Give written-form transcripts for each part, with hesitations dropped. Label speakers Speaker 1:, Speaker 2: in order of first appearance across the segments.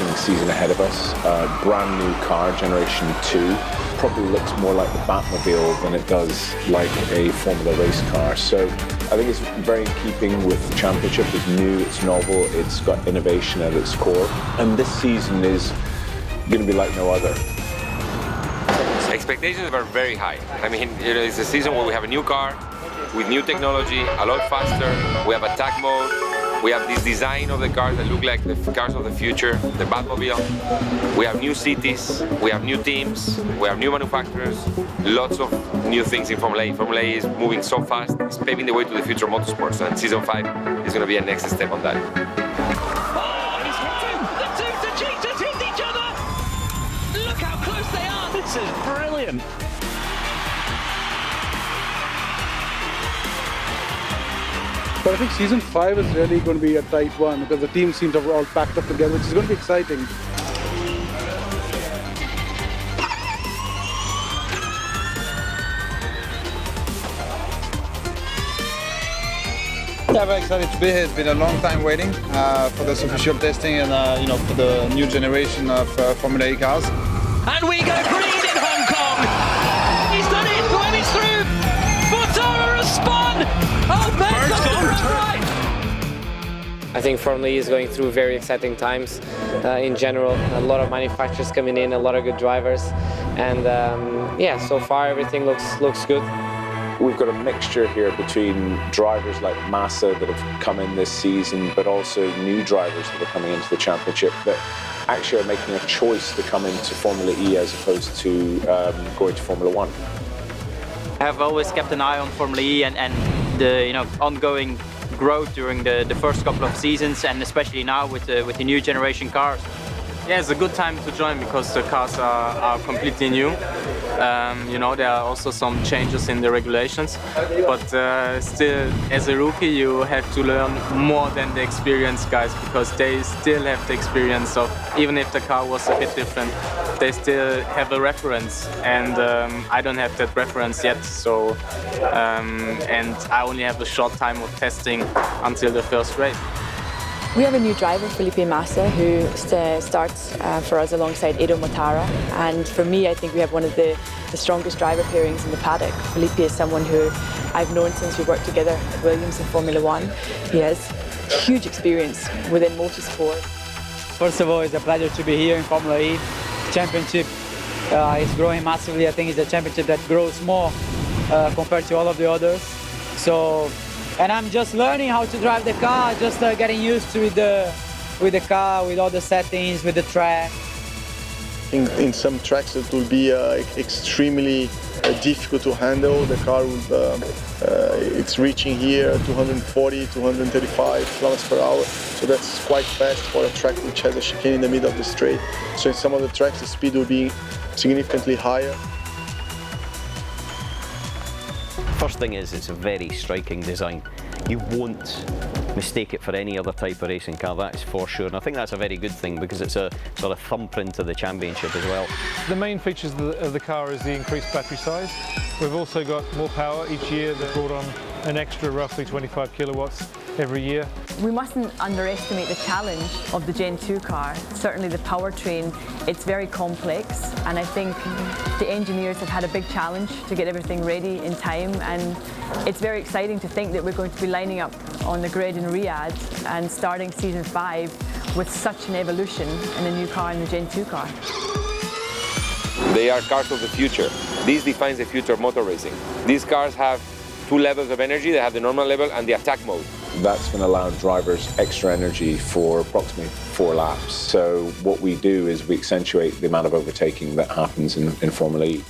Speaker 1: exciting season ahead of us. Brand new car, Generation 2. Probably looks more like the Batmobile than it does like a Formula race car. So I think it's very in keeping with the championship. It's new, it's novel, it's got innovation at its core. And this season is going to be like no other.
Speaker 2: Expectations are very high. I mean, it's a season where we have a new car with new technology, a lot faster. We have attack mode. We have this design of the cars that look like the cars of the future, the Batmobile. We have new cities, we have new teams, we have new manufacturers, lots of new things in Formula A. Formula A is moving so fast, it's paving the way to the future of motorsports, and Season 5 is going to be a next step on that.
Speaker 3: Oh, he's hit him! The cheaters hit each other! Look how close they are! This is brilliant!
Speaker 4: But I think Season 5 is really going to be a tight one because the teams seem to have all packed up together, which is going to be exciting.
Speaker 5: Yeah, very excited to be here. It's been a long time waiting for this official testing and for the new generation of Formula E cars.
Speaker 3: And we go green in Hong Kong! He's done it! When he's through! Mortara has spun! Oh, man, right!
Speaker 6: I think Formula E is going through very exciting times in general. A lot of manufacturers coming in, a lot of good drivers, and yeah, so far everything looks good.
Speaker 1: We've got a mixture here between drivers like Massa that have come in this season, but also new drivers that are coming into the championship that actually are making a choice to come into Formula E as opposed to going to Formula 1.
Speaker 7: I have always kept an eye on Formula E and the ongoing growth during the first couple of seasons, and especially now with the new generation cars.
Speaker 8: Yeah, it's a good time to join because the cars are completely new. There are also some changes in the regulations, but still, as a rookie, you have to learn more than the experienced guys because they still have the experience of, even if the car was a bit different, they still have a reference, and I don't have that reference yet. So, and I only have a short time of testing until the first race.
Speaker 9: We have a new driver, Felipe Massa, who starts for us alongside Edo Mortara. And for me, I think we have one of the strongest driver pairings in the paddock. Felipe is someone who I've known since we worked together at Williams in Formula 1. He has huge experience within motorsport.
Speaker 10: First of all, it's a pleasure to be here in Formula E. Championship is growing massively. I think it's a championship that grows more compared to all of the others. And I'm just learning how to drive the car, just getting used to with the car, with all the settings, with the track.
Speaker 11: In some tracks it will be extremely difficult to handle. The car it's reaching here 240, 235 kilometers per hour. So that's quite fast for a track which has a chicane in the middle of the straight. So in some of the tracks the speed will be significantly higher.
Speaker 12: First thing is, it's a very striking design. You won't mistake it for any other type of racing car, that's for sure. And I think that's a very good thing because it's a sort of thumbprint of the championship as well.
Speaker 13: The main features of the car is the increased battery size. We've also got more power each year. They've brought on an extra roughly 25 kilowatts every year.
Speaker 14: We mustn't underestimate the challenge of the Gen 2 car. Certainly the powertrain, it's very complex, and I think the engineers have had a big challenge to get everything ready in time, and it's very exciting to think that we're going to be lining up on the grid in Riyadh and starting Season 5 with such an evolution in a new car, in the Gen 2 car.
Speaker 2: They are cars of the future. This defines the future of motor racing. These cars have two levels of energy. They have the normal level and the attack mode.
Speaker 1: That's going to allow drivers extra energy for approximately 4 laps. So what we do is we accentuate the amount of overtaking that happens in Formula E.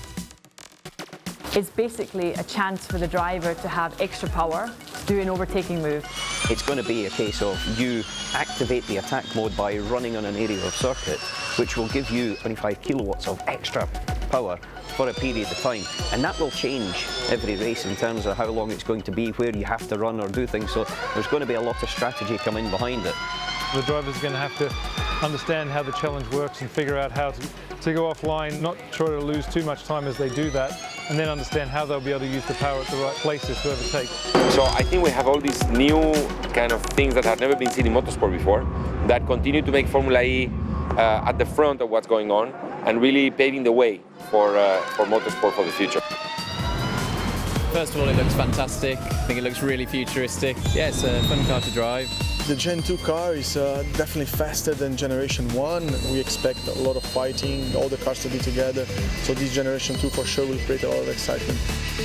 Speaker 14: It's basically a chance for the driver to have extra power to do an overtaking move.
Speaker 12: It's going to be a case of you activate the attack mode by running on an area of circuit, which will give you 25 kilowatts of extra power for a period of time, and that will change every race in terms of how long it's going to be, where you have to run or do things, so there's going to be a lot of strategy coming behind it.
Speaker 13: The driver's going to have to understand how the challenge works and figure out how to go offline, not try to lose too much time as they do that, and then understand how they'll be able to use the power at the right places to overtake.
Speaker 2: So I think we have all these new kind of things that have never been seen in motorsport before that continue to make Formula E at the front of what's going on and really paving the way for motorsport for the future.
Speaker 15: First of all, it looks fantastic. I think it looks really futuristic. Yeah, it's a fun car to drive.
Speaker 11: The Gen 2 car is definitely faster than Generation 1. We expect a lot of fighting, all the cars to be together. So this Generation 2 for sure will create a lot of excitement.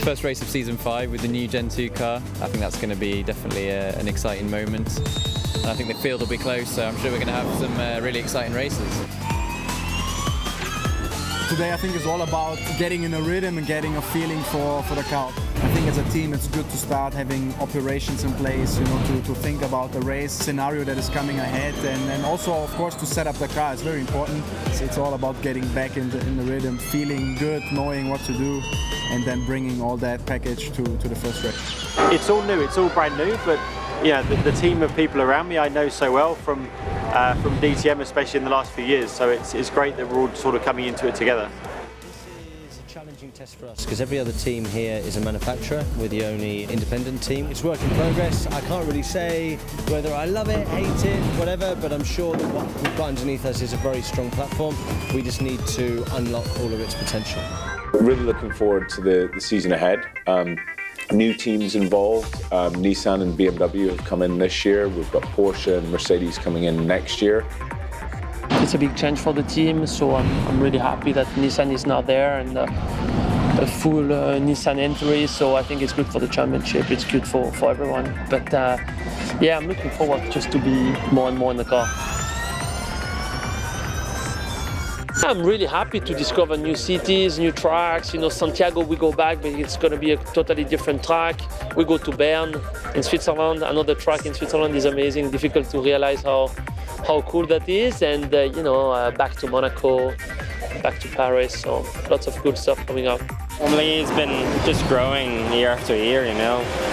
Speaker 15: First race of Season 5 with the new Gen 2 car. I think that's going to be definitely an exciting moment. And I think the field will be close, so I'm sure we're going to have some really exciting races.
Speaker 16: Today I think it's all about getting in a rhythm and getting a feeling for the car. I think as a team it's good to start having operations in place, to think about the race scenario that is coming ahead, and also of course to set up the car. It's very important. It's all about getting back in the rhythm, feeling good, knowing what to do, and then bringing all that package to the first race.
Speaker 17: It's all new, it's all brand new, but yeah, the team of people around me I know so well from DTM, especially in the last few years, so it's great that we're all sort of coming into it together.
Speaker 18: This is a challenging test for us because every other team here is a manufacturer. We're the only independent team. It's work in progress. I can't really say whether I love it, hate it, whatever, but I'm sure that what we've got underneath us is a very strong platform. We just need to unlock all of its potential.
Speaker 1: Really looking forward to the season ahead. New teams involved. Nissan and BMW have come in this year. We've got Porsche and Mercedes coming in next year.
Speaker 19: It's a big change for the team, so I'm really happy that Nissan is now there and a full Nissan entry, so I think it's good for the championship, it's good for everyone. But yeah, I'm looking forward just to be more and more in the car. I'm really happy to discover new cities, new tracks. Santiago we go back, but it's going to be a totally different track. We go to Bern in Switzerland. Another track in Switzerland is amazing. Difficult to realize how cool that is. And back to Monaco, back to Paris. So lots of cool stuff coming up.
Speaker 20: Formula E has been just growing year after year.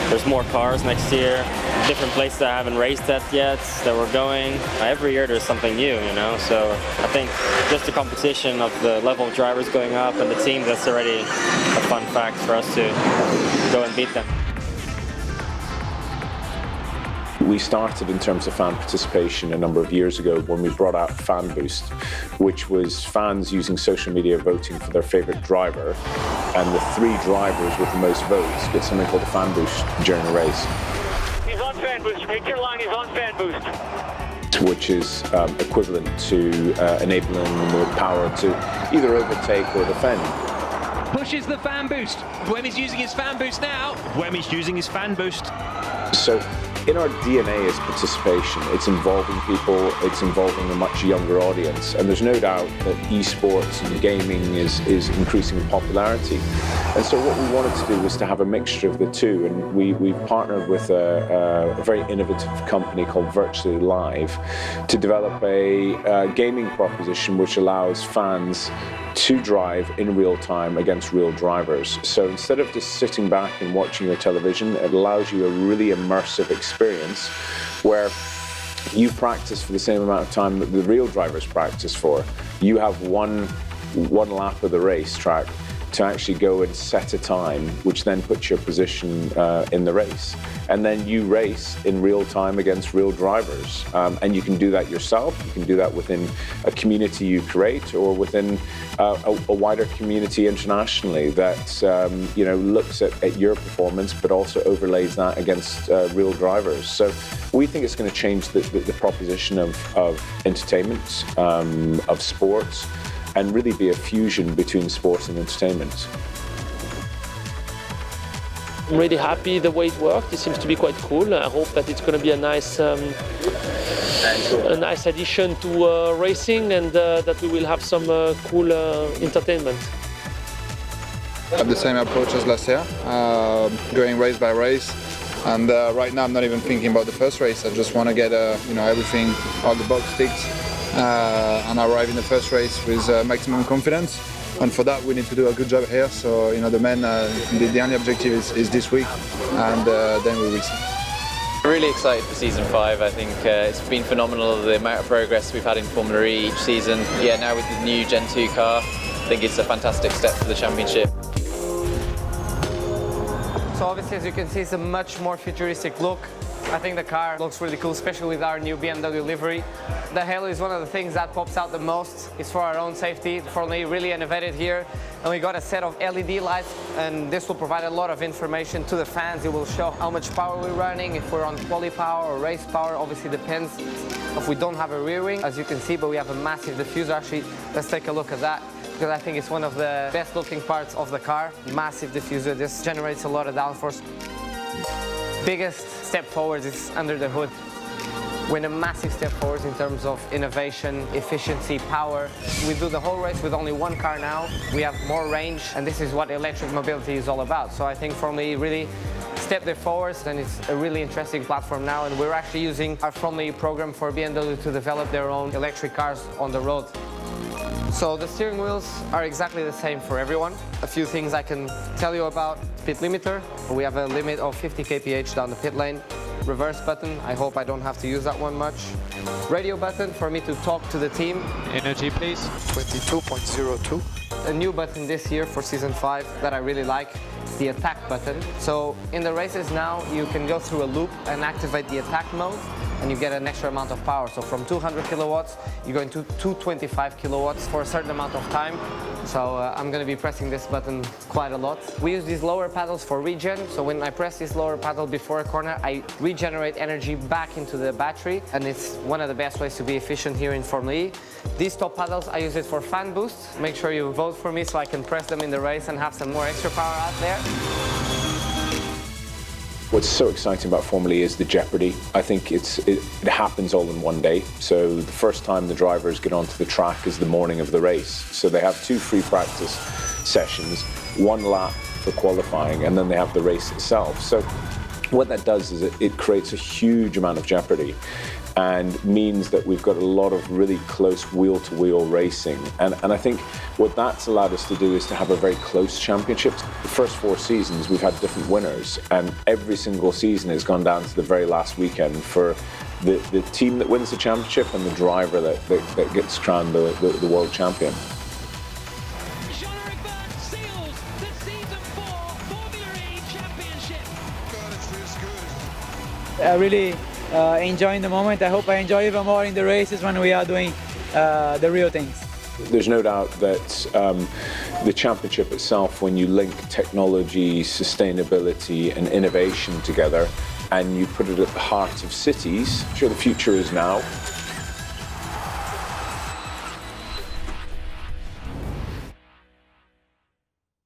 Speaker 20: There's more cars next year, different places I haven't raced at yet that we're going. Every year there's something new, so I think just the competition of the level of drivers going up and the teams, that's already a fun fact for us to go and beat them.
Speaker 1: We started in terms of fan participation a number of years ago when we brought out Fan Boost, which was fans using social media voting for their favourite driver, and the 3 drivers with the most votes get something called a Fan Boost during the race.
Speaker 21: He's on Fan Boost. Make your line, he's on Fan Boost.
Speaker 1: Which is equivalent to enabling the power to either overtake or defend.
Speaker 3: Pushes the Fan Boost. Buemi's using his Fan Boost now. Buemi's using his Fan Boost.
Speaker 1: So in our DNA is participation. It's involving people, it's involving a much younger audience, and there's no doubt that esports and gaming is increasing in popularity. And so what we wanted to do was to have a mixture of the two, and we've partnered with a very innovative company called Virtually Live to develop a gaming proposition which allows fans to drive in real time against real drivers. So instead of just sitting back and watching your television, it allows you a really immersive experience where you practice for the same amount of time that the real drivers practice for. You have one lap of the racetrack to actually go and set a time, which then puts your position in the race. And then you race in real time against real drivers. And you can do that yourself. You can do that within a community you create or within a wider community internationally that looks at your performance, but also overlays that against real drivers. So we think it's going to change the proposition of entertainment, of sports, and really be a fusion between sports and entertainment.
Speaker 19: I'm really happy the way it worked. It seems to be quite cool. I hope that it's going to be a nice addition to racing, and that we will have some cool entertainment.
Speaker 5: I have the same approach as last year, going race by race. And right now I'm not even thinking about the first race. I just want to get everything, all the box ticked, and arrive in the first race with maximum confidence. And for that we need to do a good job here. So the only objective is this week, and then we will see.
Speaker 15: Really excited for Season 5. I think it's been phenomenal, the amount of progress we've had in Formula E each season. Yeah, now with the new Gen 2 car, I think it's a fantastic step for the championship.
Speaker 6: So obviously, as you can see, it's a much more futuristic look. I think the car looks really cool, especially with our new BMW livery. The halo is one of the things that pops out the most. It's for our own safety. Formula E really innovated here, and we got a set of LED lights, and this will provide a lot of information to the fans. It will show how much power we're running, if we're on quali power or race power. Obviously depends if we don't have a rear wing, as you can see, but we have a massive diffuser. Actually, let's take a look at that, because I think it's one of the best looking parts of the car. Massive diffuser. This generates a lot of downforce. Biggest step forward is under the hood. We're in a massive step forward in terms of innovation, efficiency, power. We do the whole race with only one car now. We have more range, and this is what electric mobility is all about. So I think Formula E really stepped it forward, and it's a really interesting platform now, and we're actually using our Formula E program for BMW to develop their own electric cars on the road. So the steering wheels are exactly the same for everyone. A few things I can tell you about. Pit limiter, we have a limit of 50 kph down the pit lane. Reverse button, I hope I don't have to use that one much. Radio button for me to talk to the team.
Speaker 3: Energy, please.
Speaker 6: 22.02. A new button this year for Season 5 that I really like, the attack button. So in the races now, you can go through a loop and activate the attack mode, and you get an extra amount of power. So from 200 kilowatts, you go into 225 kilowatts for a certain amount of time. So I'm going to be pressing this button quite a lot. We use these lower paddles for regen. So when I press this lower paddle before a corner, I regenerate energy back into the battery, and it's one of the best ways to be efficient here in Formula E. These top paddles, I use it for fan boost. Make sure you vote for me so I can press them in the race and have some more extra power out there.
Speaker 1: What's so exciting about Formula E is the jeopardy. I think it happens all in one day. So the first time the drivers get onto the track is the morning of the race. So they have 2 free practice sessions, 1 lap for qualifying, and then they have the race itself. So what that does is it creates a huge amount of jeopardy, and means that we've got a lot of really close wheel-to-wheel racing. And I think what that's allowed us to do is to have a very close championship. The first 4 seasons, we've had different winners, and every single season has gone down to the very last weekend for the team that wins the championship and the driver that gets crowned the world champion.
Speaker 10: Really enjoying the moment. I hope I enjoy even more in the races when we are doing the real things.
Speaker 1: There's no doubt that the championship itself, when you link technology, sustainability and innovation together, and you put it at the heart of cities, sure, the future is now.